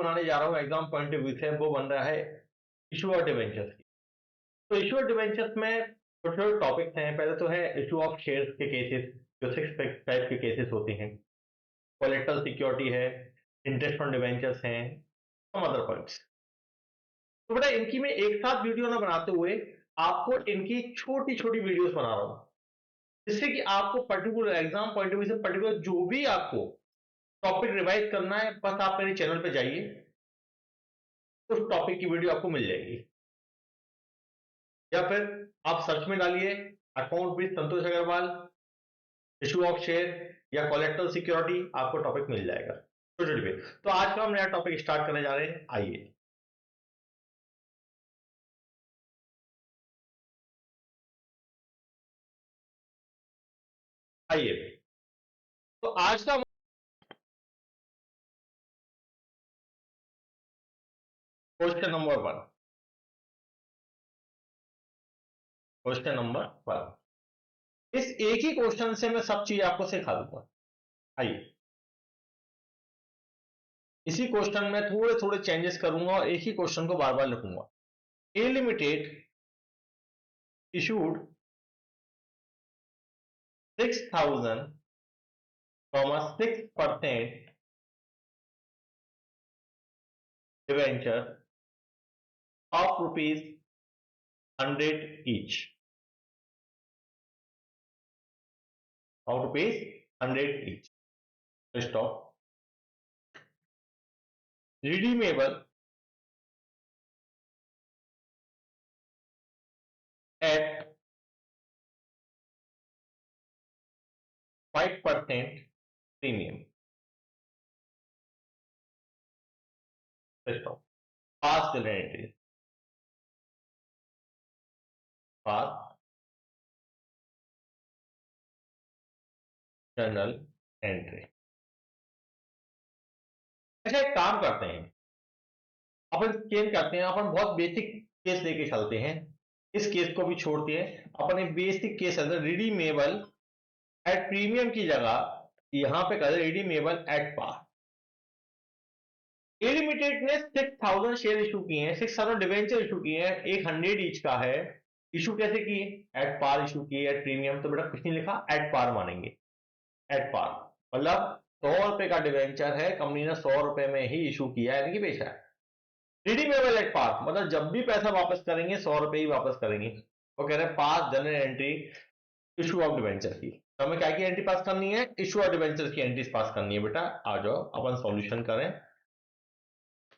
बनाने जा रहा हूँ एग्जाम पॉइंट ऑफ व्यू से, वो बन रहा है इशूअर डिवेंचर्स की। तो इशूअर डिवेंचर्स में छोटे छोटे टॉपिक्स हैं। पहले तो है इशू ऑफ शेयर्स के केसेस, जो 6 टाइप के केसेस होते हैं। कोलेटरल सिक्योरिटी है, इंटरेस्ट ऑन डिवेंचर्स हैं, सम अदर पॉइंट्स। तो बेटा इनकी मैं एक साथ वीडियो ना बनाते हुए आपको इनकी छोटी छोटी वीडियोस बना रहा हूं, जिससे कि आपको particular exam point of view से पर्टिकुलर जो भी आपको टॉपिक रिवाइज करना है, बस आप मेरे चैनल पे जाइए, उस टॉपिक की वीडियो आपको मिल जाएगी। या फिर आप सर्च में डालिए account with Santosh Agrawal, issue of share या कोलेटरल सिक्योरिटी, आपको टॉपिक मिल जाएगा छोटे छोटे। तो आज का हम नया टॉपिक स्टार्ट करने जा रहे हैं, आइए। आइए, तो आज का क्वेश्चन नंबर 1, क्वेश्चन नंबर 1, इस एक ही क्वेश्चन से मैं सब चीज आपको सिखा दूंगा। आइए, इसी क्वेश्चन में थोड़े थोड़े चेंजेस करूंगा और एक ही क्वेश्चन को बार बार लिखूंगा। A limited issued 6,000, 6% debenture of ₹100 each, of ₹100 each. Stop. Redeemable at 5% premium. Stop. Past journal entries. Past journal entry. अच्छा, एक काम करते हैं, अपन चेंज करते हैं, अपन बहुत बेसिक केस लेके चलते हैं। इस केस को भी छोड़ते हैं, अपन एक बेसिक केस अंदर रिडीमेबल एट प्रीमियम की जगह यहां पे कर redeemable at par. A limited ने 6,000 शेयर इशू किए हैं, 6,000 डिवेंचर इशू किए हैं, 100 ईच का है। इशू कैसे किए? एट पार इशू किए, एट प्रीमियम। तो बेटा कुछ नहीं लिखा, एट पार मानेंगे। एट पार मतलब 100 रुपए का डिवेंचर है, कंपनी ने 100 रुपए में ही इशू किया है, यानी कि बेचा है। रिडीमेबल एट पार मतलब जब भी पैसा वापस करेंगे 100 रुपए ही वापस करेंगे। वो कह रहे हैं pass journal entry issue of debenture की। तो हमें क्या की एंट्री पास करनी है? इशू ऑफ डिवेंचर की एंट्री पास करनी है। बेटा आ जाओ अपन सॉल्यूशन करें।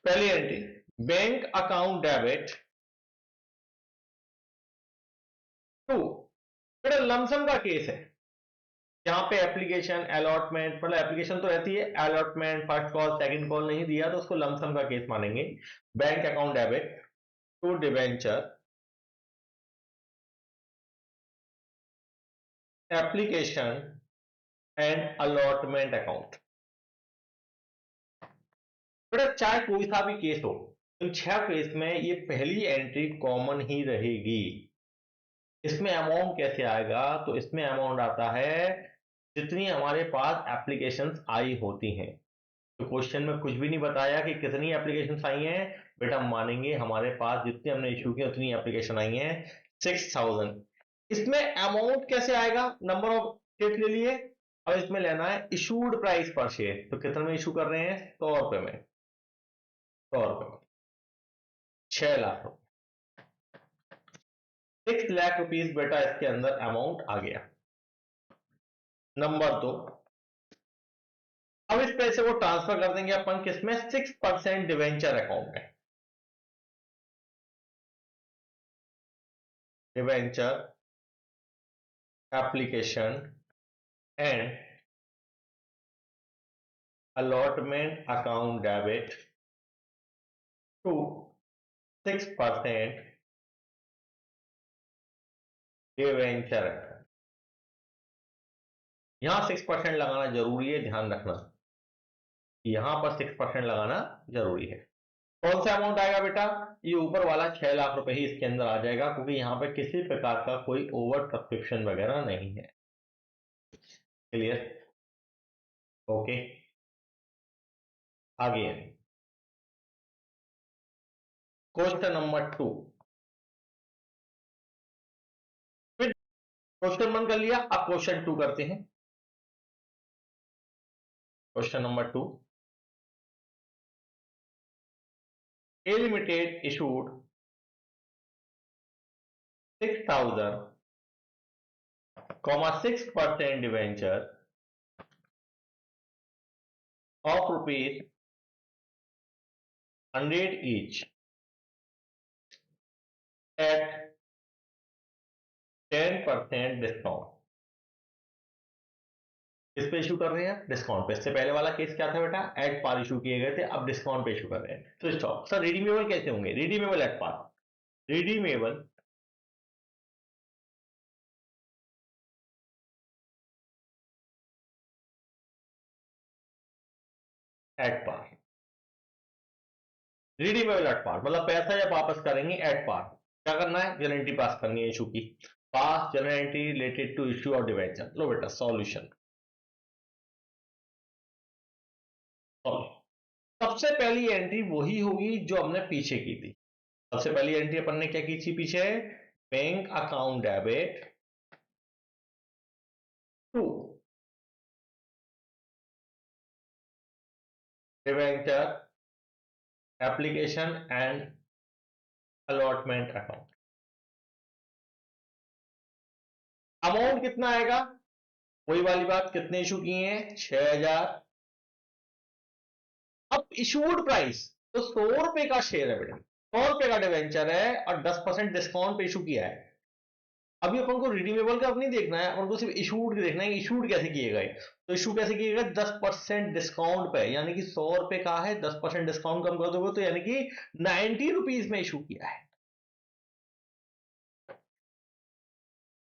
पहली entry, bank account debit to, बेटा लमसम का केस है, यहाँ पे एप्लीकेशन अलॉटमेंट, मतलब एप्लीकेशन तो रहती है, allotment first call second call नहीं दिया तो उसको लमसम का केस मानेंगे। Bank account debit to debenture application and allotment account. बेटा चाहे कोई सा भी केस हो, इन 6 केस में ये पहली एंट्री कॉमन ही रहेगी। इसमें अमाउंट कैसे आएगा? तो इसमें अमाउंट आता है जितनी हमारे पास एप्लीकेशंस आई होती हैं। तो क्वेश्चन में कुछ भी नहीं बताया कि कितनी एप्लीकेशंस आई हैं, बेटा मानेंगे हमारे पास जितनी हमने इशू की उतनी एप्लीकेशन आई हैं, 6,000। इसमें अमाउंट कैसे आएगा? नंबर ऑफ शेयर ले लिए, और इसमें लेना है इशूड प्राइस पर शेयर। तो कितने में इशू कर रहे हैं? 100 रुपए में। 100 रुपए में 6 लाख रुपए, 6 लाख रुपीज बेटा इसके अंदर अमाउंट आ गया। नंबर 2, अब इस पैसे को ट्रांसफर कर देंगे अपन किसमें? 6% डिवेंचर अकाउंट में। Debenture application and allotment account debit to 6% debenture. यहां 6% लगाना जरूरी है, ध्यान रखना, यहां पर 6% लगाना जरूरी है। कौन सा अमाउंट आएगा बेटा? ये ऊपर वाला 6 लाख रुपए ही इसके अंदर आ जाएगा, क्योंकि यहां पे किसी प्रकार का कोई ओवर सब्सक्रिप्शन वगैरह नहीं है। क्लियर? ओके, आगे क्वेश्चन नंबर 2, फिर क्वेश्चन 1 कर लिया, अब क्वेश्चन 2 करते हैं। Question number 2, A limited issued 6,000,6% debenture of rupees 100 each at 10% discount. किस पे इशू कर रहे हैं? डिस्काउंट पे। इससे पहले वाला केस क्या था बेटा? एट पार इशू किए गए थे, अब डिस्काउंट पे इशू कर रहे हैं। तो स्टॉप। सर रिडीमेबल कैसे होंगे? Redeemable at par, redeemable at par, redeemable at par मतलब पैसा जब वापस करेंगे एट पार। क्या करना है? जनरल एंट्री पास करनी है इशू की। Pass journal entry related to issue और डिवेंचर। लो बेटा सॉल्यूशन। सबसे पहली एंट्री वही होगी जो हमने पीछे की थी। सबसे पहली एंट्री अपन ने क्या की थी पीछे? Bank account debit to debenture application and allotment account. Amount कितना आएगा? वही वाली बात, कितने इशू किए हैं? 6,000। अब इशूड प्राइस तो 100 रुपए का शेयर है बेटा, 100 रुपए का डिवेंचर है और 10% डिस्काउंट पे इशू किया है। अभी अपन को रिडीमेबल का नहीं देखना है, अपन को सिर्फ इशूड देखना है। इशूड कैसे किए गए? तो इशू कैसे किए गए? 10% डिस्काउंट पे, यानी कि 100 रुपए का है, 10% डिस्काउंट कम कर दोगे तो यानी कि 90 रुपीज में इशू किया है।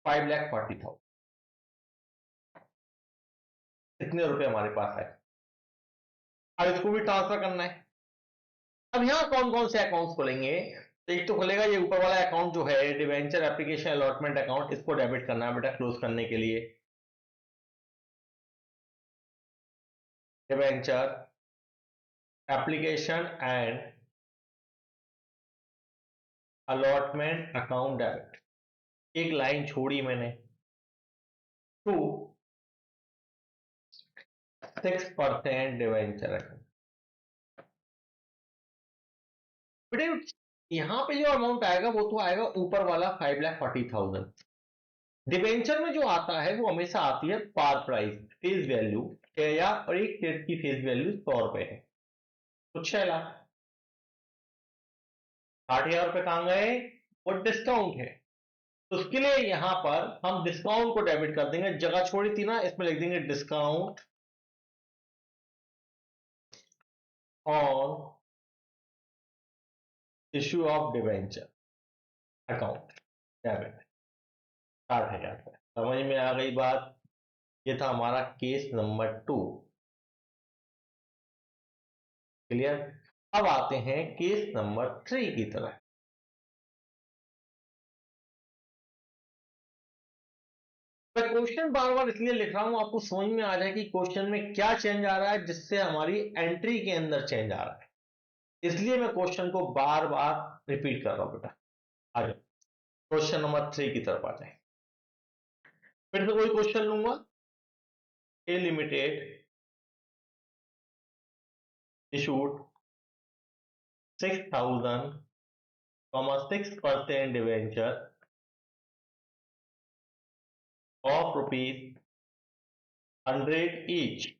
5,40,000 इतने रुपए हमारे पास है। अब इसको भी ट्रांसफर करना है। अब यहां कौन कौन से अकाउंट्स खोलेंगे? तो एक तो खुलेगा ये ऊपर वाला अकाउंट जो है डिवेंचर एप्लीकेशन अलॉटमेंट अकाउंट, इसको डेबिट करना है बेटा क्लोज करने के लिए। Debenture application and allotment account debit. एक लाइन छोड़ी मैंने, टू 6% डिवेंचर अकाउंट। बेटे यहां पे जो अमाउंट आएगा वो तो आएगा ऊपर वाला 5,40,000। डिवेंचर में जो आता है वो हमेशा आती है पार प्राइस, फेस वैल्यू 6,000 और एक शेयर की फेस वैल्यू 100 रुपए है, तो 6,00,000। 60,000 रुपए कहां गए? वो डिस्काउंट है, तो उसके लिए यहां पर हम डिस्काउंट को डेबिट कर देंगे। जगह छोड़ी थी ना, इसमें लिख देंगे discount on issue of debenture account debit 60,000 रुपए। समझ में आ गई बात? ये था हमारा केस नंबर 2। क्लियर? अब आते हैं केस नंबर 3 की तरफ। मैं क्वेश्चन बार बार इसलिए लिख रहा हूं आपको समझ में आ जाए कि क्वेश्चन में क्या चेंज आ रहा है, जिससे हमारी एंट्री के अंदर चेंज आ रहा है। इसलिए मैं क्वेश्चन को बार बार रिपीट कर रहा हूं बेटा। आ जाओ क्वेश्चन नंबर 3 की तरफ आ जाए। फिर से कोई क्वेश्चन लूंगा। A limited issued 6,000,6% debenture of rupees 100 each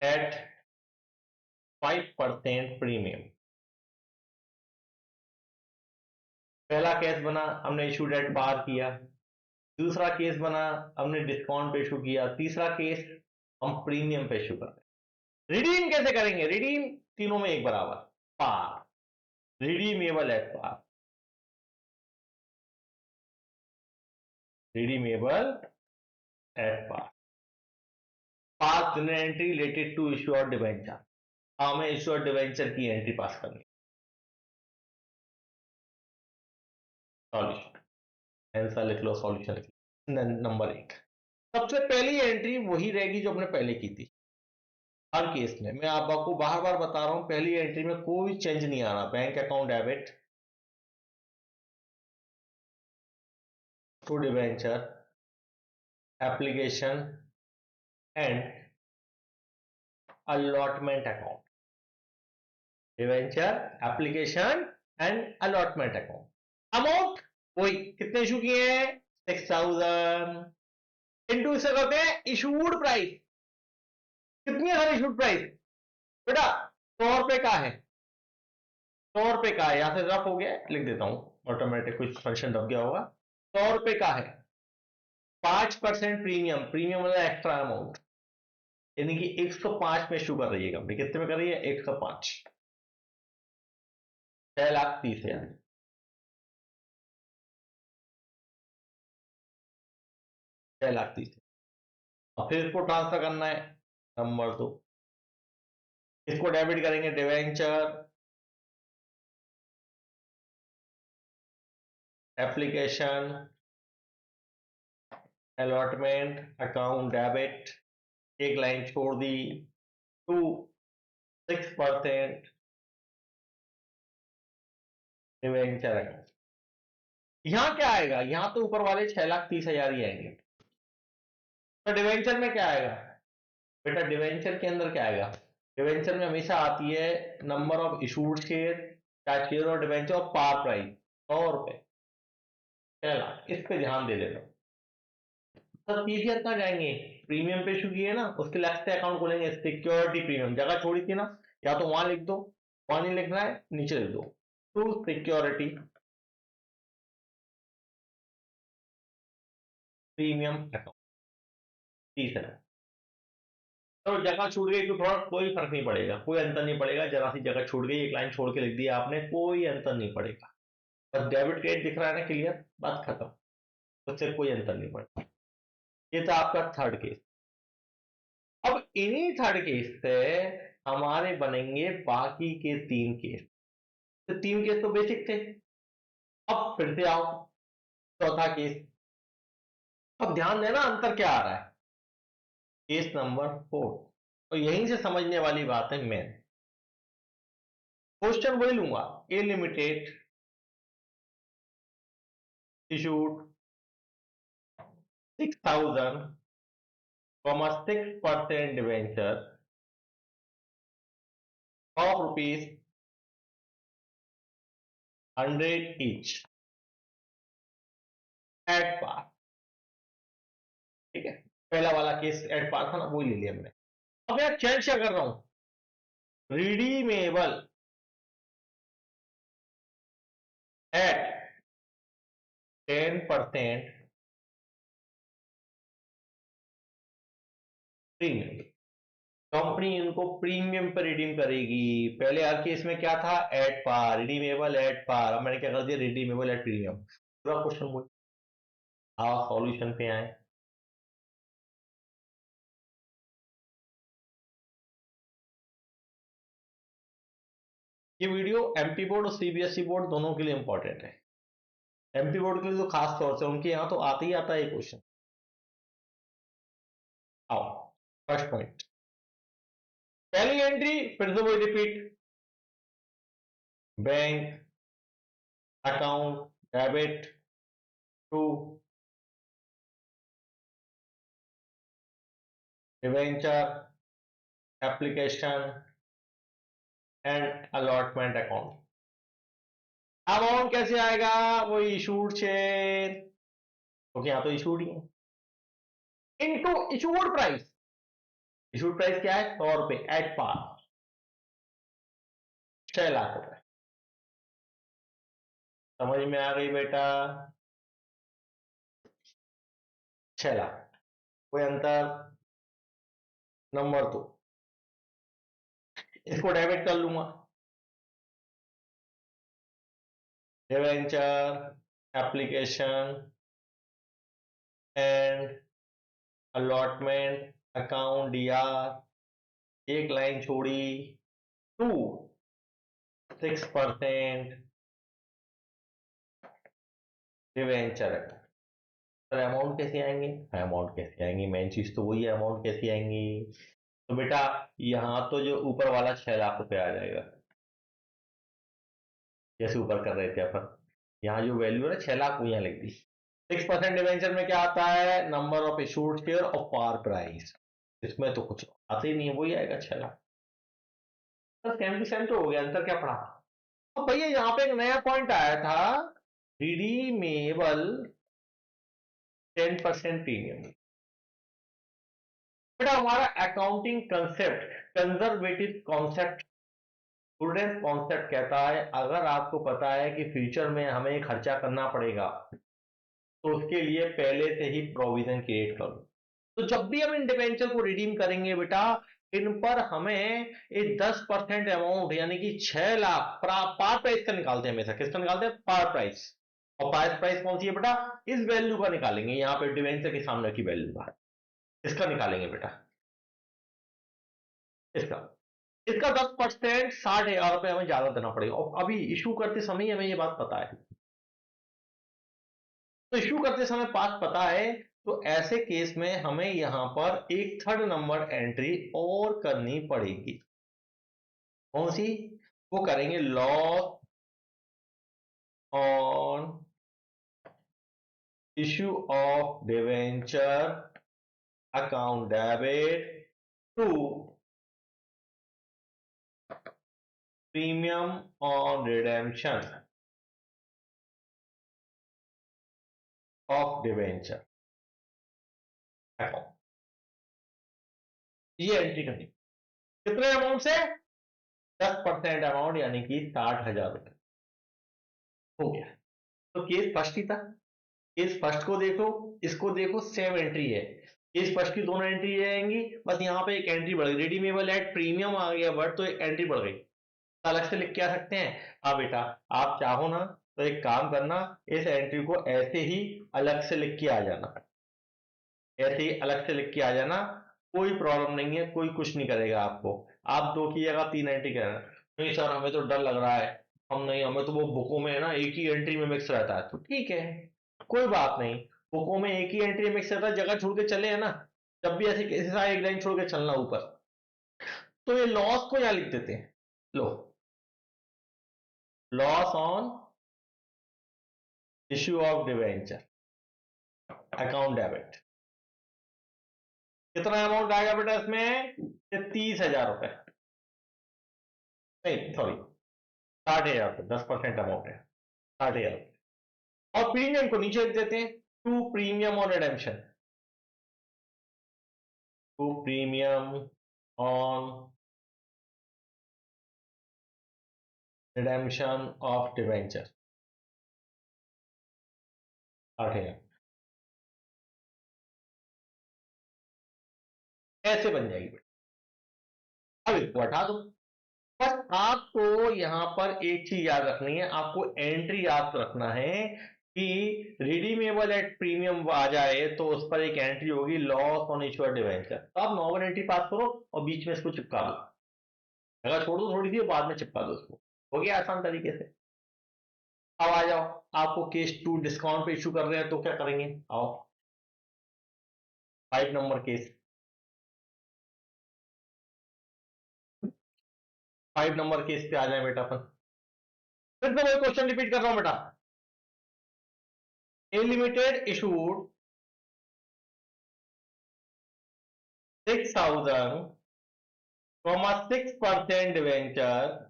at 5% premium. पहला केस बना, हमने इशू डेट पार किया। दूसरा केस बना, हमने डिस्काउंट पे इशू किया। तीसरा केस हम प्रीमियम पे इशू कर रहे हैं। रिडीम कैसे करेंगे? रिडीम तीनों में एक बराबर, par, redeemable at par, redeemable at par. Pass journal entry related to issue और डिवेंचर। हमें इशू और डिवेंचर की एंट्री पास करनी। सॉल्यूशन आंसर लिख लो, सॉल्यूशन लिख लो। नंबर 1, सबसे पहली एंट्री वही रहेगी जो हमने पहले की थी। हर केस में मैं आपको बार बार बता रहा हूं, पहली एंट्री में कोई चेंज नहीं आ रहा। Bank account debit to debenture application and allotment account, debenture application and allotment account. Amount वही, कितने इशू किए हैं 6000 इंटू इसे करते हैं इशूड प्राइस। कितनी है इशूड प्राइस बेटा? 100 रुपए का है, 100 रुपए का है। यहां से रफ हो गया, लिख देता हूं, ऑटोमेटिक कुछ फंक्शन दब गया होगा। 100 रुपए का है, 5% प्रीमियम, प्रीमियम मतलब एक्स्ट्रा अमाउंट, यानी कि 105 में इशू कर रही है कंपनी। कितने में कर रही है? 105, 6,30,000, 6,30,000। और फिर इसको ट्रांसफर करना है, नंबर 2, इसको डेबिट करेंगे debenture application allotment account debit, एक लाइन छोड़ दी, टू 6% डिवेंचर अकाउंट। यहां क्या आएगा? यहां तो ऊपर वाले 6,30,000 ही आएंगे। तो डिवेंचर में क्या आएगा बेटा? डिवेंचर के अंदर क्या आएगा? डिवेंचर में हमेशा आती है नंबर ऑफ इशूड शेयर, क्या शेयर और डिवेंचर और पार प्राइस, 100 रुपए, 6,00,000। इस पे ध्यान दे देना। सर पीसीआर कहाँ जाएंगे? प्रीमियम पे इशू किए ना, उसके अलग से अकाउंट खोलेंगे, सिक्योरिटी प्रीमियम। जगह छोड़ी थी ना, या तो वहां लिख दो, वहां नहीं लिखना है नीचे लिख दो, टू सिक्योरिटी प्रीमियम अकाउंट, तीसरा। तो जगह छूट गई तो थोड़ा कोई फर्क नहीं पड़ेगा, कोई अंतर नहीं पड़ेगा। जरा सी जगह छूट गई, एक लाइन छोड़ के लिख दिया आपने, कोई अंतर नहीं पड़ेगा। बस डेबिट क्रेडिट दिख रहा है ना, क्लियर, बात खत्म, उससे कोई अंतर नहीं पड़ेगा। ये था आपका थर्ड केस। अब इन्हीं थर्ड केस से हमारे बनेंगे बाकी के 3 केस। तो 3 केस तो बेसिक थे। अब फिर से आओ चौथा केस। अब ध्यान देना अंतर क्या आ रहा है। केस नंबर 4, और यहीं से समझने वाली बात है मेन। क्वेश्चन वही लूंगा, A limited issued 6,000 6% debenture of ₹100 each at par. ठीक है, पहला वाला केस एट पार था ना, वो ले लिया हमने। अब मैं चेंज क्या कर रहा हूं? Redeemable at 10% premium. कंपनी इनको प्रीमियम पर रिडीम करेगी। पहले हर केस में क्या था? At par, redeemable at par. अब मैंने क्या कर दिया? Redeemable at premium. पूरा क्वेश्चन बोल, हाँ सॉल्यूशन पे आए। ये वीडियो एमपी बोर्ड और सीबीएसई बोर्ड दोनों के लिए इंपॉर्टेंट है। एमपी बोर्ड के लिए तो खास तौर से, उनके यहां तो आते ही आता है ये क्वेश्चन। आओ, फर्स्ट पॉइंट, पहली एंट्री फिर से वही repeat, bank account debit to debenture application and allotment account. Amount कैसे आएगा? वो इशूड शेयर, क्योंकि यहां तो इशूड ही है, into issued price. Issued price क्या है? 100 रुपए एट पार, 6,00,000 रुपए। समझ में आ गई बेटा? 6,00,000, कोई अंतर? नंबर 2, इसको डेबिट कर लूंगा, debenture application and allotment account DR, एक लाइन छोड़ी, टू 6% डिवेंचर अकाउंट। अमाउंट कैसे आएंगे? अमाउंट कैसे आएंगी? मेन चीज तो वही है, अमाउंट कैसे आएंगी? तो बेटा यहां तो जो ऊपर वाला 6 लाख रुपए आ जाएगा, जैसे ऊपर कर रहे थे अपन। यहाँ जो वैल्यू है 6 लाख, वो यहाँ लिख दी। 6% डिवेंचर में क्या आता है, नंबर ऑफ इशूड शेयर और पार प्राइस। इसमें तो कुछ आते ही नहीं है, वही आएगा 6 लाख। बस कैंपिसेंट हो गया, आंसर क्या पड़ा। अब भैया यहाँ पे एक नया पॉइंट आया था, रिडीमेबल 10% प्रीमियम। बेटा हमारा accounting concept, conservative concept, prudence concept कहता है अगर आपको पता है कि फ्यूचर में हमें खर्चा करना पड़ेगा, तो उसके लिए पहले से ही प्रोविजन क्रिएट करो। तो जब भी हम इन डिबेंचर को रिडीम करेंगे बेटा, इन पर हमें एक 10% अमाउंट यानी कि 6 लाख पार प्राइस का निकालते हैं हमेशा। किसका निकालते हैं, पार प्राइस। और पार प्राइस कौन सी है बेटा, इस वैल्यू का निकालेंगे, यहाँ पे डिबेंचर के सामने की वैल्यू का, इसका निकालेंगे बेटा, इसका इसका 10% 60,000 रुपए हमें ज्यादा देना पड़ेगा। और अभी इशू करते समय हमें ये बात पता है, तो इशू करते समय बात पता है, तो ऐसे केस में हमें यहां पर एक थर्ड नंबर एंट्री और करनी पड़ेगी। कौन सी, वो करेंगे loss on issue of debenture account debit to premium on redemption of debenture account. ये एंट्री करनी, कितने अमाउंट से, 10% अमाउंट यानी कि 60,000 रुपए। हो गया। तो केस फर्स्ट ही था, केस फर्स्ट को देखो, इसको देखो, सेम एंट्री है। केस फर्स्ट की दोनों एंट्री आएंगी, बस यहाँ पे एक एंट्री बढ़ गई, रिडीमेबल एट प्रीमियम आ गया वर्ड, तो एक एंट्री बढ़ गई। अलग से लिख के आ सकते हैं। हाँ बेटा, आप चाहो ना तो एक काम करना, इस एंट्री को ऐसे ही अलग से लिख के आ जाना, ऐसे ही अलग से लिख के आ जाना, कोई प्रॉब्लम नहीं है, कोई कुछ नहीं करेगा आपको। आप 2 की जगह 3 एंट्री करना। नहीं सर हमें तो डर लग रहा है, हम नहीं, हमें तो वो बुकों में है ना एक ही एंट्री में मिक्स रहता है, तो ठीक है, कोई बात नहीं। बुकों में एक ही एंट्री मिक्स रहता है, जगह छोड़ के चले है ना, जब भी ऐसे केसेस आए एक लाइन छोड़ के चलना ऊपर। तो ये लॉस को यहां लिख देते हैं, लो, loss on issue of debenture account debit. कितना अमाउंट आएगा बेटा इसमें, 30,000 रुपए, नहीं सॉरी 60,000 रुपए, 10% अमाउंट है 60,000। और प्रीमियम को नीचे लिख देते हैं, टू प्रीमियम और redemption, to premium on redemption of debenture 60,000। ऐसे बन जाएगी बेटा। अब इसको हटा दो। बस आपको यहां पर एक चीज याद रखनी है, आपको एंट्री याद रखना है कि रिडीमेबल एट प्रीमियम आ जाए तो उस पर एक एंट्री होगी लॉस ऑन इश्यूड डिवेंचर। तो आप नॉर्मल एंट्री पास करो और बीच में इसको चिपका दो, जगह छोड़ दो थोड़ी सी, बाद में चिपका दो उसको। हो गया आसान तरीके से। अब आ जाओ, आपको केस 2 डिस्काउंट पे इशू कर रहे हैं तो क्या करेंगे, आओ 5 नंबर केस, 5 नंबर केस पे आ जाए बेटा अपन। फिर से वही क्वेश्चन रिपीट कर रहा हूं बेटा। A limited issued 6,000 6% debenture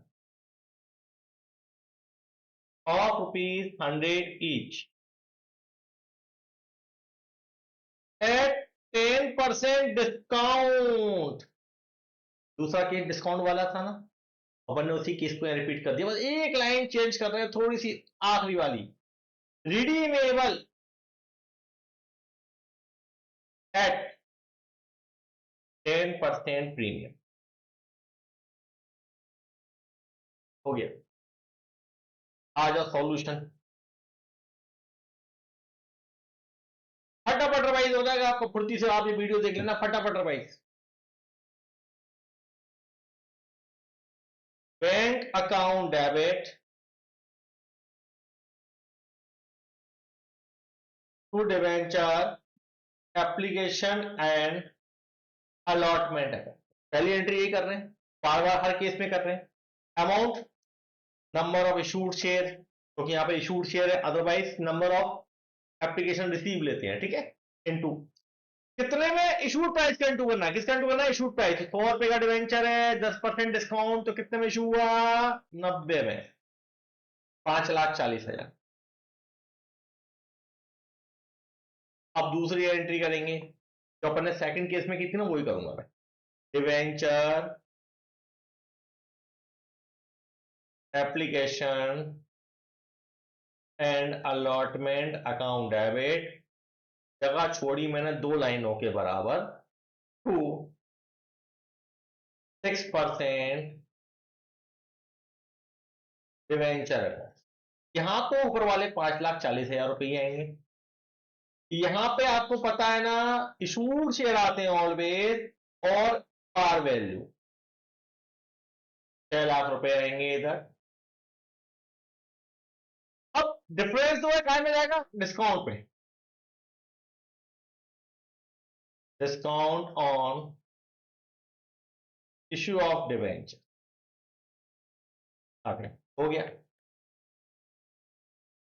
of ₹100 each at 10% discount. दूसरा केस डिस्काउंट वाला था ना, अपन ने उसी केस को रिपीट कर दिया, बस एक लाइन चेंज कर रहे हैं थोड़ी सी, आखिरी वाली, रिडीमेबल एट 10% प्रीमियम। हो गया। आ जाओ सॉल्यूशन, फटाफट रिवाइज हो जाएगा आपको, फुर्ती से आप ये वीडियो देख लेना, फटाफट revise. Bank account debit to debenture application and allotment है। पहली एंट्री यही कर रहे हैं, बार बार हर केस में कर रहे हैं। Amount, number of issued share, क्योंकि यहाँ पे इशूड शेयर है, otherwise number of application receive लेते हैं, ठीक है, इनटू कितने में, इशूड प्राइस का इंटू करना है, किसका इंटू करना है, इशूड प्राइस। 100 रुपए का डिवेंचर है, 10% डिस्काउंट, तो कितने में इशू हुआ, 90 में, 5,40,000। अब दूसरी एंट्री करेंगे जो अपन ने सेकंड केस में की थी ना, वही करूंगा मैं। Debenture application and allotment account debit, जगह छोड़ी मैंने 2 लाइनों के बराबर, टू 6% डिवेंचर अकाउंट। यहां तो ऊपर वाले 5,40,000 रुपये आएंगे, यहां पे आपको पता है ना, इशूड शेयर आते हैं ऑलवेज, और पार वैल्यू 6 लाख रुपए आएंगे इधर। अब डिफरेंस तो है, काय में जाएगा, डिस्काउंट पे, discount on issue of debenture. आपने हो गया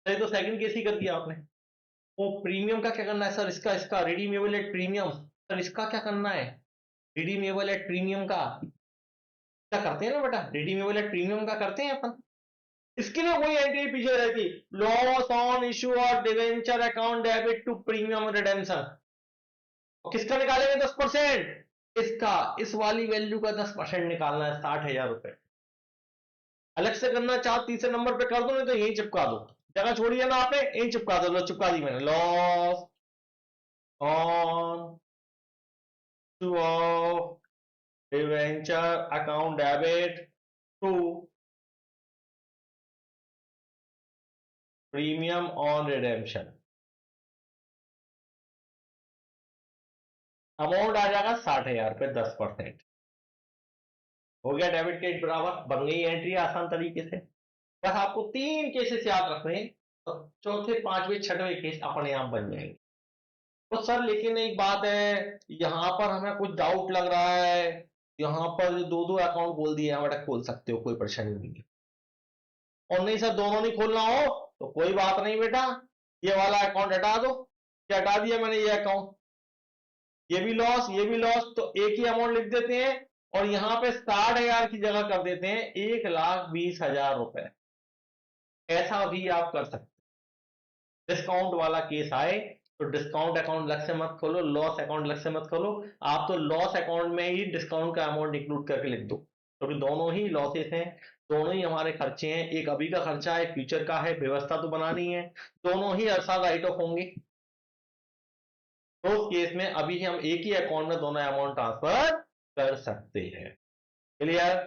सही, तो सेकंड केस ही कर दिया आपने। वो प्रीमियम का क्या करना है सर, इसका इसका रिडीमेबल एट प्रीमियम, सर इसका क्या करना है, रिडीमेबल एट प्रीमियम का क्या करते हैं ना बेटा, रिडीमेबल एट प्रीमियम का करते हैं अपन। इसके लिए वही एंट्री पीछे रहती, loss on issue of debenture account debit to premium redemption. किसका निकालेंगे, 10%, इसका, इस वाली वैल्यू का 10% निकालना है, 60,000 रुपए। अलग से करना चाहो तीसरे नंबर पे कर दो, नहीं तो यही चिपका दो, जगह छोड़िए ना आपने, यही चिपका दो, लो चिपका दी मैंने, loss on issue of debenture account debit to premium on redemption. Amount आ जाएगा 60,000 रुपए, 10%। हो गया डेबिट क्रेडिट बराबर, बन गई एंट्री आसान तरीके से। बस आपको 3 केसेस याद रखने हैं, तो चौथे पांचवें छठवें केस अपने आप बन जाएंगे। तो सर लेकिन एक बात है, यहां पर हमें कुछ डाउट लग रहा है, यहां पर जो 2-2 अकाउंट खोल दिए हैं, बेटा खोल सकते हो, कोई परेशानी नहीं है। और नहीं सर दोनों नहीं खोलना हो तो कोई बात नहीं बेटा, ये वाला अकाउंट हटा दो, क्या हटा दिया मैंने ये अकाउंट, ये भी लॉस ये भी लॉस, तो एक ही अमाउंट लिख देते हैं, और यहां पे 60,000 की जगह कर देते हैं 1,20,000 रुपए। ऐसा भी आप कर सकते, डिस्काउंट वाला केस आए तो डिस्काउंट अकाउंट अलग से मत खोलो, लॉस अकाउंट अलग से मत खोलो, आप तो लॉस अकाउंट में ही डिस्काउंट का अमाउंट इंक्लूड करके लिख दो, क्योंकि तो दोनों ही लॉसेस हैं, दोनों ही हमारे खर्चे हैं, एक अभी का खर्चा है, फ्यूचर का है, व्यवस्था तो बनानी है, दोनों ही अरसा राइट ऑफ होंगे। तो उस केस में अभी हम एक ही अकाउंट में दोनों अमाउंट ट्रांसफर कर सकते हैं। क्लियर।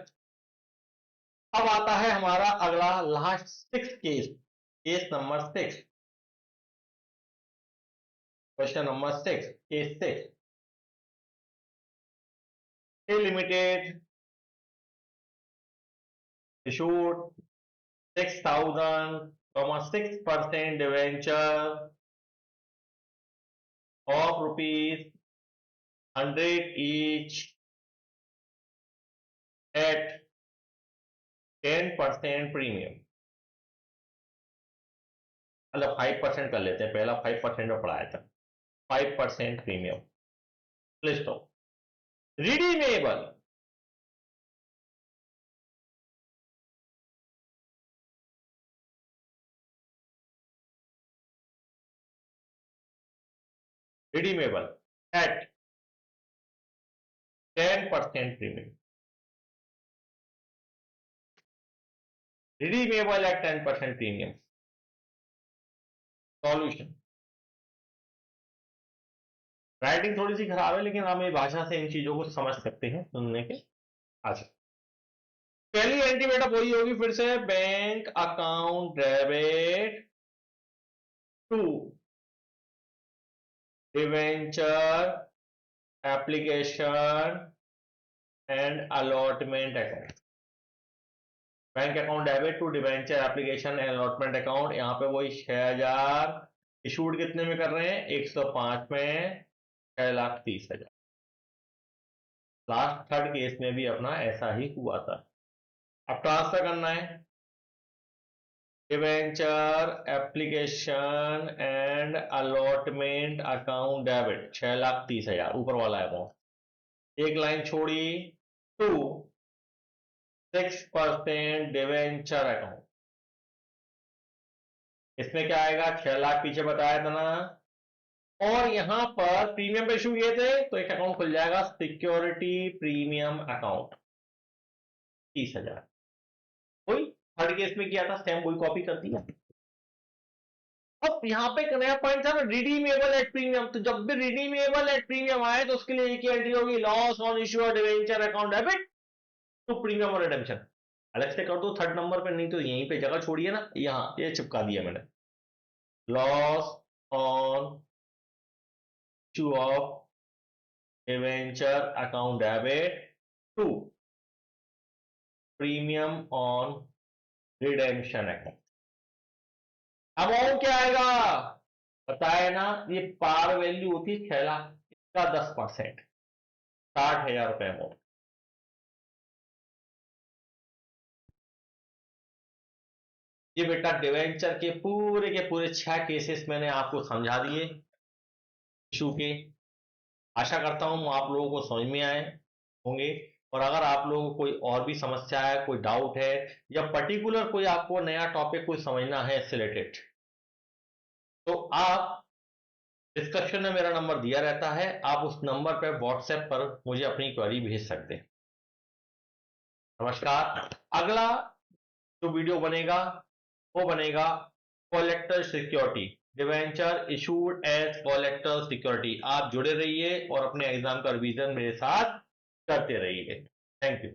अब आता है हमारा अगला last 6 case, case number 6, question number 6, case 6। Limited issued 6,000, 6% debenture of rupees 100 each at 10% premium, मतलब 5% कर लेते हैं, पहला 5% में पढ़ाया था, 5% premium. List of redeemable redeemable at 10% premium, redeemable at 10% premium. Solution, writing थोड़ी सी खराब है, लेकिन आप मेरी भाषा से इन चीजों को समझ सकते हैं, सुनने के। अच्छा, पहली एंट्री बेटा वही होगी फिर से, bank account debit to debenture application and allotment account. Bank account debit to debenture application and allotment account, यहां पे वही 6,000, इशूड कितने में कर रहे हैं, 105 में, 6,30,000। लास्ट थर्ड केस में भी अपना ऐसा ही हुआ था। अब ट्रांसफर करना है, debenture application and allotment account debit 6,30,000 ऊपर वाला अमाउंट, एक लाइन छोड़ी टू 6% डिवेंचर अकाउंट। इसमें क्या आएगा, 6 लाख पीछे बताया था ना, और यहां पर प्रीमियम पे इशू किए थे तो एक अकाउंट खुल जाएगा, सिक्योरिटी प्रीमियम अकाउंट 30,000। वही थर्ड केस में किया था, सेम वही कॉपी कर दिया। अब यहां पे एक नया पॉइंट था ना, रिडीमेबल एट प्रीमियम, तो जब भी रिडीमेबल एट प्रीमियम आए तो उसके लिए एक ही एंट्री होगी, loss on issue of debenture account debit to premium और रिडेम्पशन। अलग से कर दो थर्ड नंबर पे, नहीं तो यहीं पे जगह छोड़िए ना, यहां ये चिपका दिया मैंने, loss on issue of debenture account debit to premium on redemption account. Amount क्या आएगा बताया ना, ये पार वैल्यू होती है 6 लाख, इसका 10%, 60,000 रुपए अमाउंट। ये बेटा डिवेंचर के पूरे 6 केसेस मैंने आपको समझा दिए इशू के। आशा करता हूं आप लोगों को समझ में आए होंगे, और अगर आप लोगों को कोई और भी समस्या है, कोई डाउट है, या पर्टिकुलर कोई आपको नया टॉपिक कोई समझना है इससे रिलेटेड, तो आप डिस्कशन में मेरा नंबर दिया रहता है, आप उस नंबर पर व्हाट्सएप पर मुझे अपनी क्वेरी भेज सकते हैं। नमस्कार। अगला जो वीडियो बनेगा वो बनेगा collateral security, debenture issued as collateral security. आप जुड़े रहिए और अपने एग्जाम का रिवीजन मेरे साथ करते रहिए। Thank you.